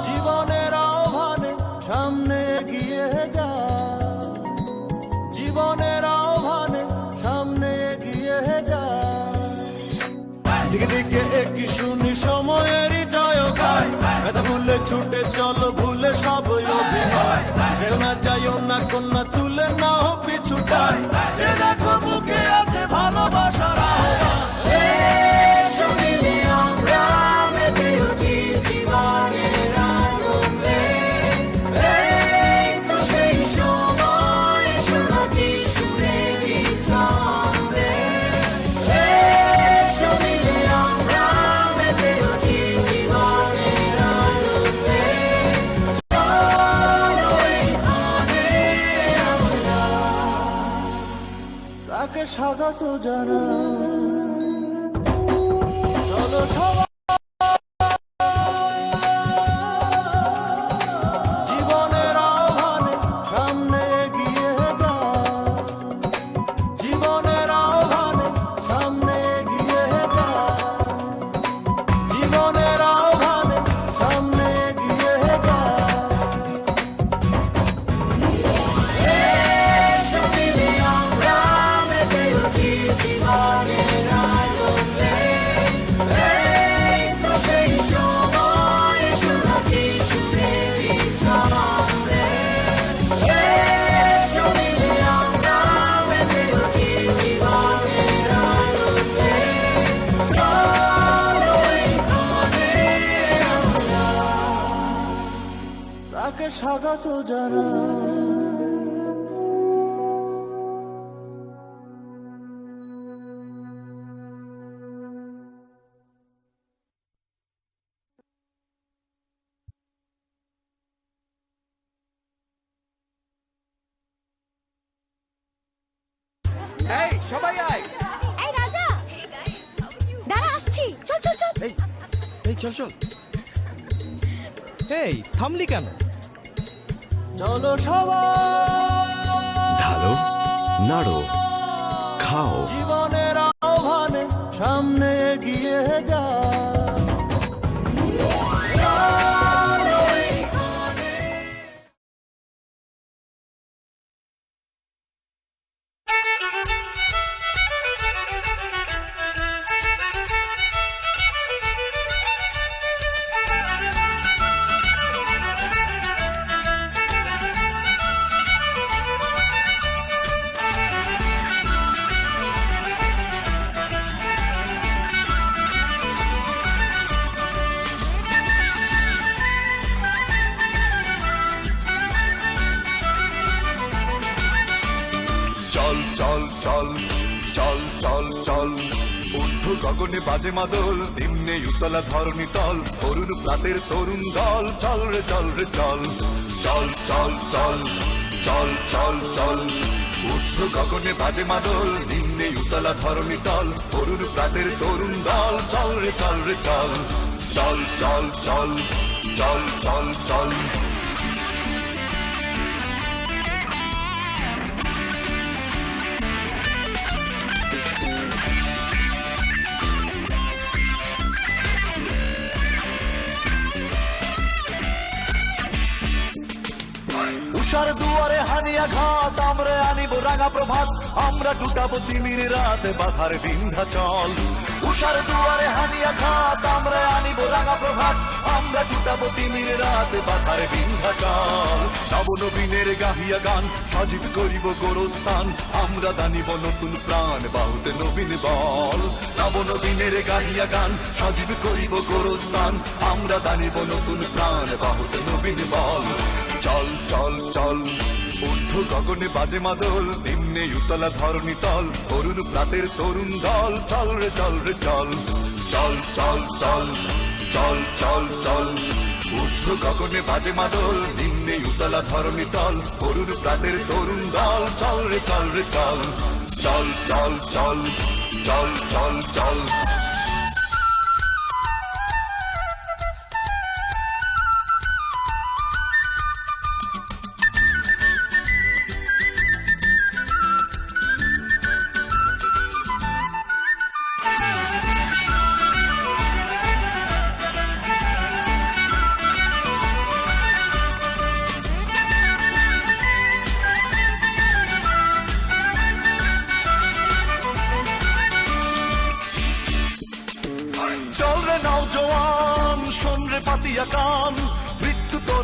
জীবনের আহ্বানে সামনে এগিয়ে যা, জীবনের আহ্বানে সামনে এগিয়ে যা। দিকে দিকে একই শুনি সময়েরই জয়গান, ব্যথা ভুলে ছুটে চলো ভুলে সব অভিনয়। যেও না যাইও না কন্যা তুলে নাও পিছুটান, যে দেখো বুকে আছে ভালোবাসার আহ্বান। জীবনের আনন্দে এই তো সেই সময় শোনাচ্ছি সুরেরই ছন্দে। এসো মিলে আমরা মেতে উঠি জীবনের আনন্দে। চলো এইখানে আমরা তাকে স্বাগত জানাই। চলো সবাই তাকে স্বাগত জানাই। এই সবাই আয়। এই রাজা দাঁড়া, আসছি। চল চল চল। এই চল চল। এই থামলি কেন? চলো সবাই ঢালো, নাড়ো, খাও। জীবনের আহ্বানে সামনে এগিয়ে যা। গগনে বাজে মাদল, নিম্নে উতলা ধরণী তল, তরুণ প্রাতের তরুণ দল। চল রে চল রে চল, চল চল চল চল চল চল। ঊর্ধ্ব গগনে বাজে মাদল, নিম্নে উতলা ধরণী তল, তরুণ প্রাতের তরুণ দল। চল রে চল রে চল, চল চল চল চল চল চল। উষার দুয়ারে হানিয়া ঘাত, আমরা আনিব রাঙা প্রভাত, আমরা টুটাবো তিমির রাত বাধার বিন্ধ্যাচল। উষার দুয়ারে হানিয়া ঘাত, আমরা আনিব রাঙা প্রভাত, আমরা টুটাবো তিমির রাত বাধার বিন্ধ্যাচল। নবনবীনের গাহিয়া গান, সজীব করিব গোরস্থান, আমরা দানিব নতুন প্রাণ বাহুতে নবীন বল। নবনবীনের গাহিয়া গান, সজীব করিব গোরস্থান, আমরা দানিব নতুন প্রাণ বাহুতে নবীন বল। চল চল চল, ঊর্ধ্ব গগনে বাজে মাদল, নিম্নে উতলা ধরণী তল, তরুণ প্রাতের তরুণ দল। চল রে চল রে চল, চল চল চল চল চল চল। ঊর্ধ্ব গগনে বাজে মাদল, নিম্নে উতলা ধরণী তল, তরুণ প্রাতের তরুণ দল। চল রে চল রে চল, চল চল চল চল চল চল।